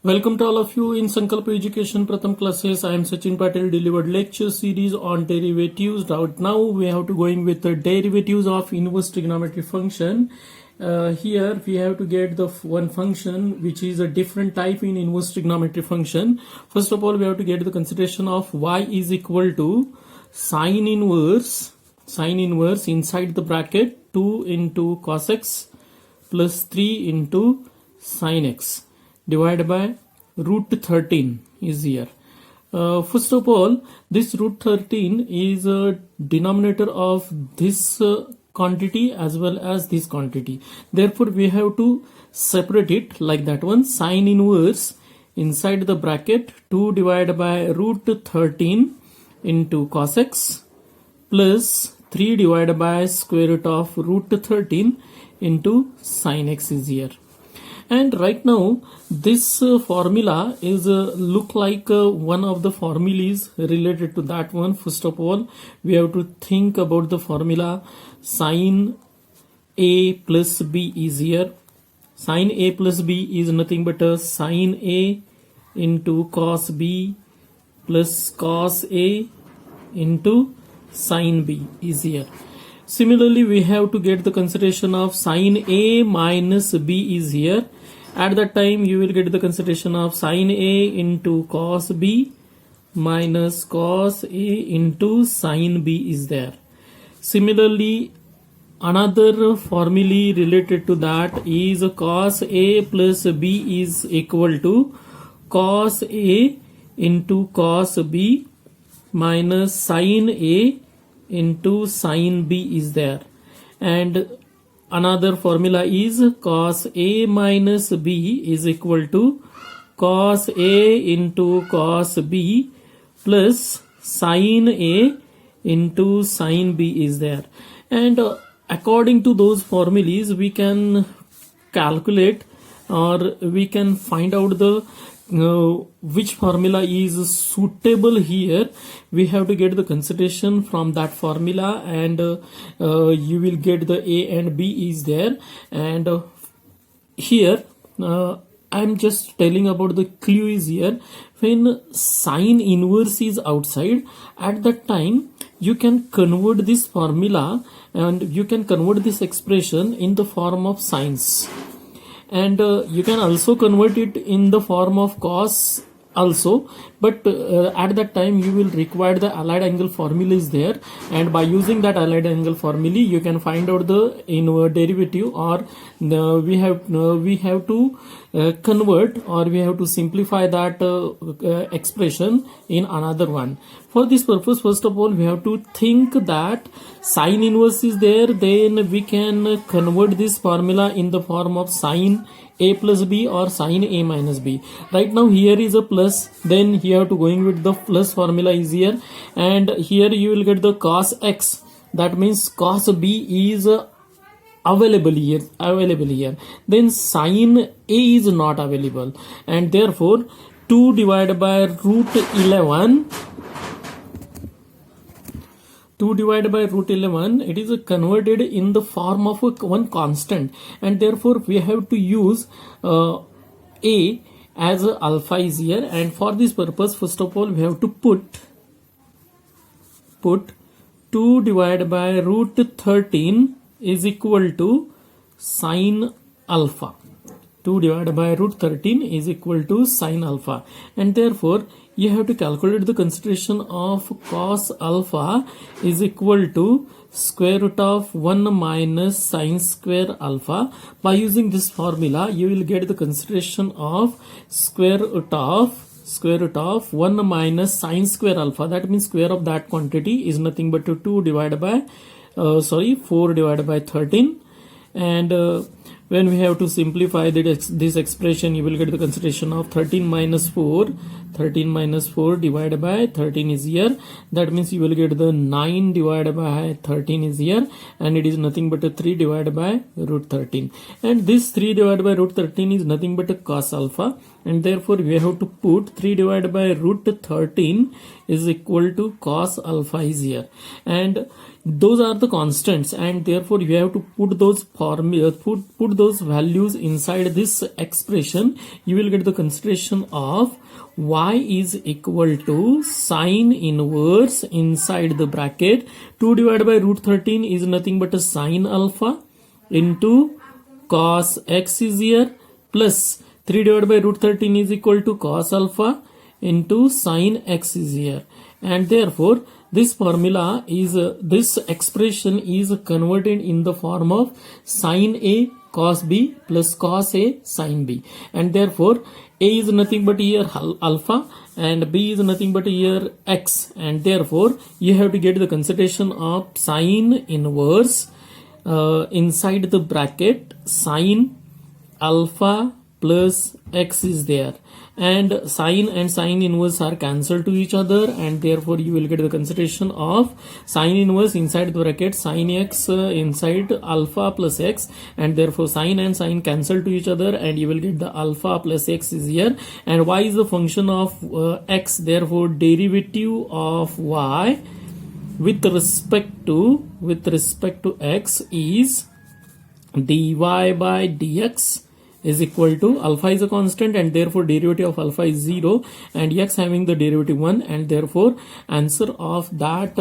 Welcome to all of you in Sankalpa Education Pratham classes. I am Sachin Patel, delivered lecture series on derivatives. Right now we have to going with the derivatives of inverse trigonometric function. Here we have to get the one function which is a different type in inverse trigonometric function. First of all, we have to get the consideration of y is equal to sine inverse inside the bracket 2 into cos x plus 3 into sin x divided by root 13 is here. First of all, this root 13 is a denominator of this quantity as well as this quantity. Therefore, we have to separate it like that one. Sine inverse inside the bracket 2 divided by root 13 into cos x plus 3 divided by square root of root 13 into sin x is here. And right now this formula is look like one of the formulas related to that one. First of all, we have to think about the formula. Sine a plus b is here. Sine a plus b is nothing but a sine a into cos b plus cos a into sin b is here. Similarly, we have to get the consideration of sine a minus b is here. At that time, you will get the consideration of sine a into cos b minus cos a into sin b is there. Similarly, another formula related to that is cos a plus b is equal to cos a into cos b minus sin a into sin b is there. And another formula is cos a minus b is equal to cos a into cos b plus sin a into sin b is there. And according to those formulas, we can calculate or we can find out the which formula is suitable here. We have to get the consideration from that formula, and you will get the a and b is there. And here I'm just telling about the clue is here. When sine inverse is outside, at that time you can convert this formula and you can convert this expression in the form of sines. And you can also convert it in the form of cos also, but at that time you will require the allied angle formula is there, and by using that allied angle formula you can find out the derivative, or we have to convert, or we have to simplify that expression in another one. For this purpose, first of all, we have to think that sine inverse is there, then we can convert this formula in the form of sine a plus b or sine a minus b. Right now here is a plus, then you have to going with the plus formula is here, and here you will get the cos x, that means cos b is available here, then sine a is not available, and therefore 2 divided by root 11, it is converted in the form of one constant, and therefore we have to use a as alpha is here. And for this purpose, first of all, we have to put 2 divided by root 13 is equal to sine alpha. 2 divided by root 13 is equal to sine alpha, and therefore you have to calculate the consideration of cos alpha is equal to square root of 1 minus sine square alpha. By using this formula, you will get the consideration of square root of 1 minus sine square alpha. That means square of that quantity is nothing but 4 divided by 13. And when we have to simplify this expression, you will get the consideration of 13 minus 4 divided by 13 is here. That means you will get the 9 divided by 13 is here, and it is nothing but 3 divided by root 13. And this 3 divided by root 13 is nothing but cos alpha, and therefore we have to put 3 divided by root 13 is equal to cos alpha is here. And those are the constants, and therefore you have to put those formula, put those values inside this expression. You will get the consideration of y is equal to sine inverse inside the bracket 2 divided by root 13 is nothing but a sine alpha into cos x is here, plus 3 divided by root 13 is equal to cos alpha into sine x is here. And therefore this formula is this expression is converted in the form of sine a cos b plus cos a sine b, and therefore a is nothing but here alpha and b is nothing but here x, and therefore you have to get the consideration of sine inverse inside the bracket sine alpha plus x is there, and sine inverse are cancelled to each other, and therefore you will get the consideration of sine inverse inside the bracket sine x inside alpha plus x, and therefore sine and sine cancel to each other, and you will get the alpha plus x is here, and y is the function of x, therefore derivative of y with respect to x is dy by dx is equal to alpha is a constant, and therefore derivative of alpha is 0 and x having the derivative 1, and therefore answer of that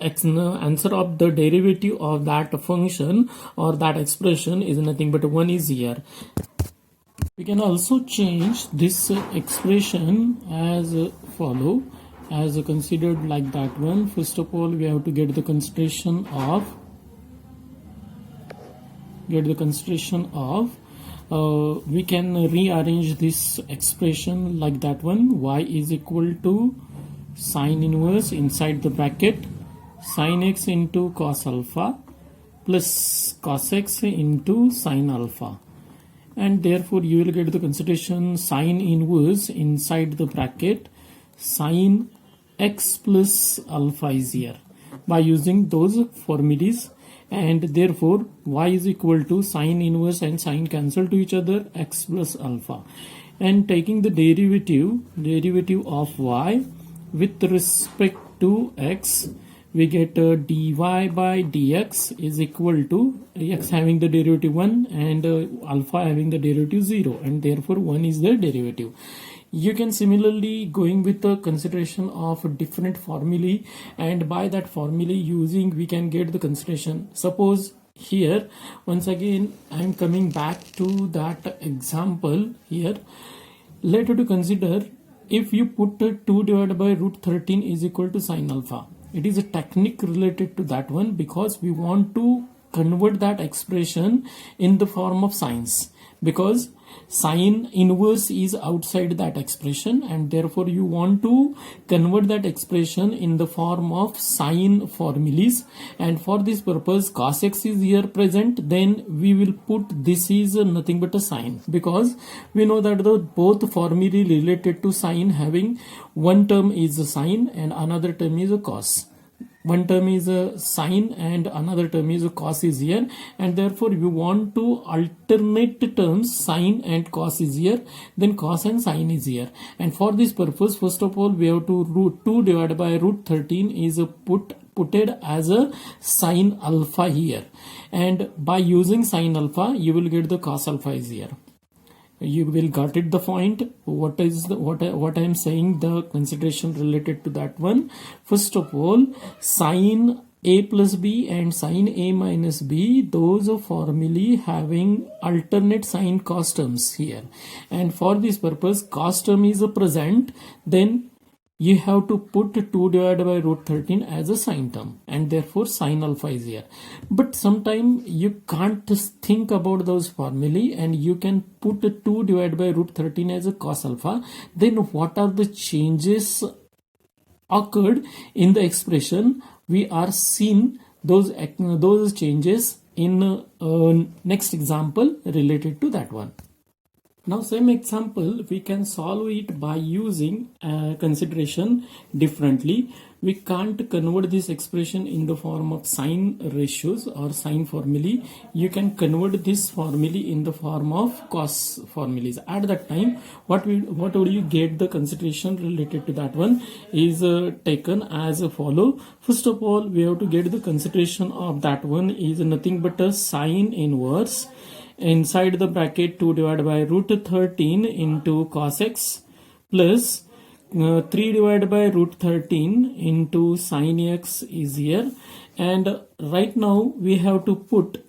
answer of the derivative of that function or that expression is nothing but 1 is here. We can also change this expression as follow, as considered like that one. First of all, we have to get the consideration of we can rearrange this expression like that one. Y is equal to sine inverse inside the bracket sine x into cos alpha plus cos x into sine alpha, and therefore you will get the consideration sine inverse inside the bracket sine x plus alpha is here by using those formulas, and therefore y is equal to sine inverse and sine cancel to each other x plus alpha, and taking the derivative of y with respect to x, we get dy by dx is equal to x having the derivative 1 and alpha having the derivative 0, and therefore 1 is the derivative. You can similarly going with the consideration of different formulae, and by that formulae using we can get the consideration. Suppose here once again I am coming back to that example here. Let us to consider if you put 2 divided by root 13 is equal to sine alpha. It is a technique related to that one because we want to convert that expression in the form of sines, because sine inverse is outside that expression, and therefore you want to convert that expression in the form of sine formulas, and for this purpose cos x is here present, then we will put this is nothing but a sine, because we know that the both formulae related to sine having one term is a sine and another term is a cos. One term is a sine and another term is a cos is here, and therefore we want to alternate terms sine and cos is here, then cos and sine is here, and for this purpose first of all we have to root 2 divided by root 13 is putted as a sine alpha here, and by using sine alpha you will get the cos alpha is here. You will got it the point. What I am saying, the consideration related to that one. First of all, sine a plus b and sine a minus b, those are formulae having alternate sine cos terms here, and for this purpose cos term is present, then you have to put 2 divided by root 13 as a sine term, and therefore sine alpha is here. But sometimes you can't think about those formulae and you can put 2 divided by root 13 as a cos alpha. Then what are the changes occurred in the expression? We are seeing those changes in next example related to that one. Now same example we can solve it by using consideration differently. we can't convert this expression in the form of sign ratios or sign formulae. You can convert this formulae in the form of cos formulas. At that time, what would you get? The consideration related to that one is taken as follow. First of all, we have to get the consideration of that one is nothing but a sine inverse inside the bracket 2 divided by root 13 into cos x plus 3 divided by root 13 into sin x is here, and right now we have to put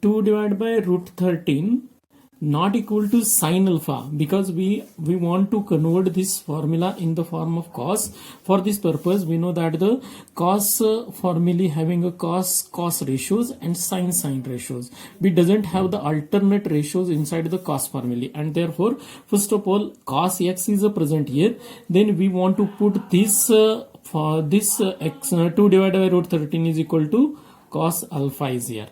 2 divided by root 13 not equal to sin alpha, because we want to convert this formula in the form of cos. For this purpose, we know that the cos formula having a cos ratios and sin ratios. We doesn't have the alternate ratios inside the cos formula, and therefore first of all cos x is present here. Then we want to put this for this x 2 divided by root 13 is equal to cos alpha is here,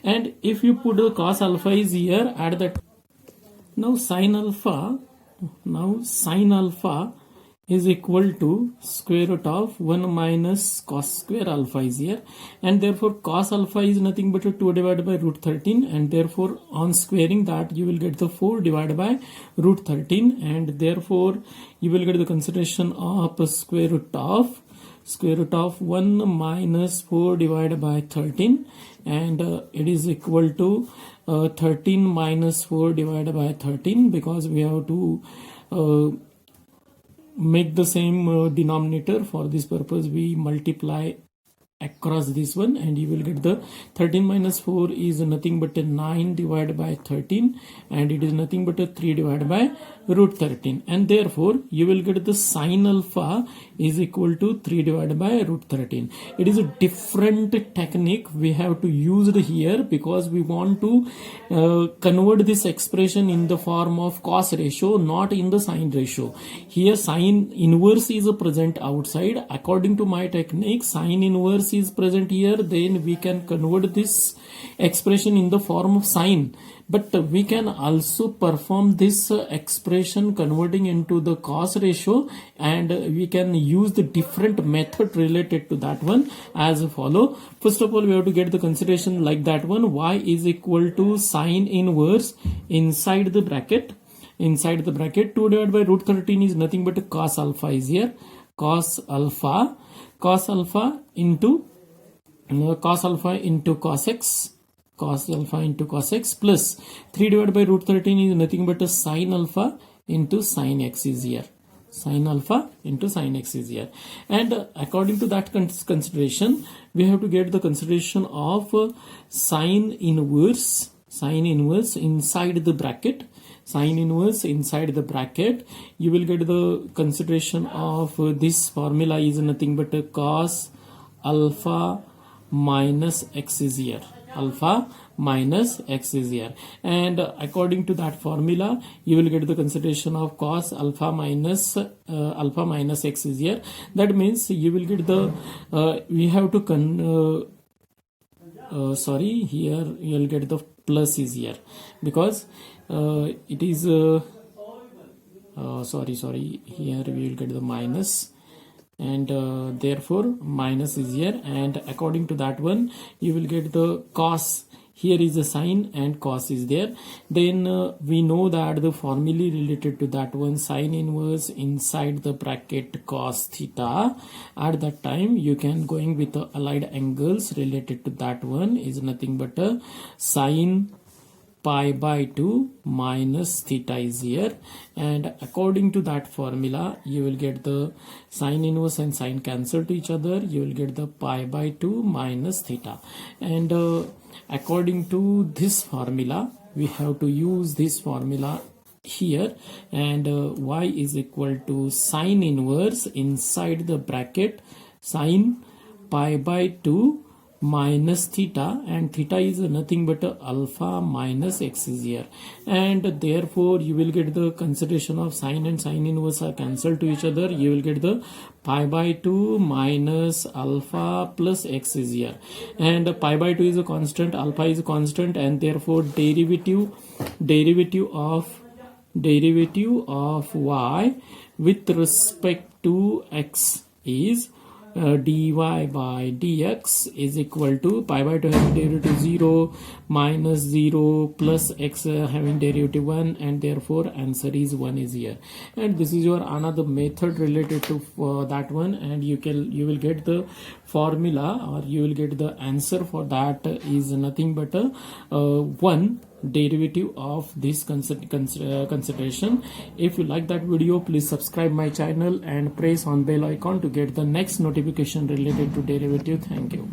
and if you put the cos alpha is here at that, now sin alpha is equal to square root of 1 minus cos square alpha is here, and therefore cos alpha is nothing but 2 divided by root 13, and therefore on squaring that you will get the 4 divided by root 13, and therefore you will get the consideration of square root of 1 minus 4 divided by 13, and it is equal to 13 minus 4 divided by 13, because we have to make the same denominator. For this purpose we multiply across this one, and you will get the 13 minus 4 is nothing but 9 divided by 13, and it is nothing but 3 divided by root 13, and therefore you will get the sin alpha is equal to 3 divided by root 13. It is a different technique we have to use here, because we want to convert this expression in the form of cos ratio, not in the sin ratio. Here sin inverse is present outside. According to my technique, sin inverse is present here, then we can convert this expression in the form of sine, but we can also perform this expression converting into the cos ratio, and we can use the different method related to that one as follow. First of all, we have to get the consideration like that one, y is equal to sine inverse inside the bracket 2 divided by root 13 is nothing but cos alpha is here, cos alpha into cos x, cos alpha into cos x, plus 3 divided by root 13 is nothing but a sin alpha into sin x is here, sin alpha into sin x is here, and according to that consideration we have to get the consideration of sine inverse inside the bracket. Sine inverse inside the bracket, you will get the consideration of this formula is nothing but a cos alpha minus x is here, alpha minus x is here, and according to that formula you will get the consideration of cos alpha minus x is here. That means you will get the we have to here you will get the plus is here, because it is here we will get the minus, and therefore minus is here, and according to that one you will get the cos. Here is the sine and cos is there. Then we know that the formula related to that one, sine inverse inside the bracket cos theta. At that time you can going with the allied angles related to that one is nothing but a sine pi by 2 minus theta is here, and according to that formula you will get the sine inverse and sine cancel to each other, you will get the pi by 2 minus theta, and according to this formula we have to use this formula here, and y is equal to sine inverse inside the bracket sine pi by 2 minus theta, and theta is nothing but alpha minus x is here, and therefore you will get the consideration of sine and sine inverse are cancelled to each other, you will get the pi by 2 minus alpha plus x is here, and pi by 2 is a constant, alpha is a constant, and therefore derivative of y with respect to x is dy by dx is equal to pi by 2 having derivative 0 minus 0 plus x having derivative 1, and therefore answer is 1 is here. And this is your another method related to that one, and you will get the formula, or you will get the answer for that is nothing but a 1 derivative of this consideration. If you like that video, please subscribe my channel and press on bell icon to get the next notification related to derivative. Thank you.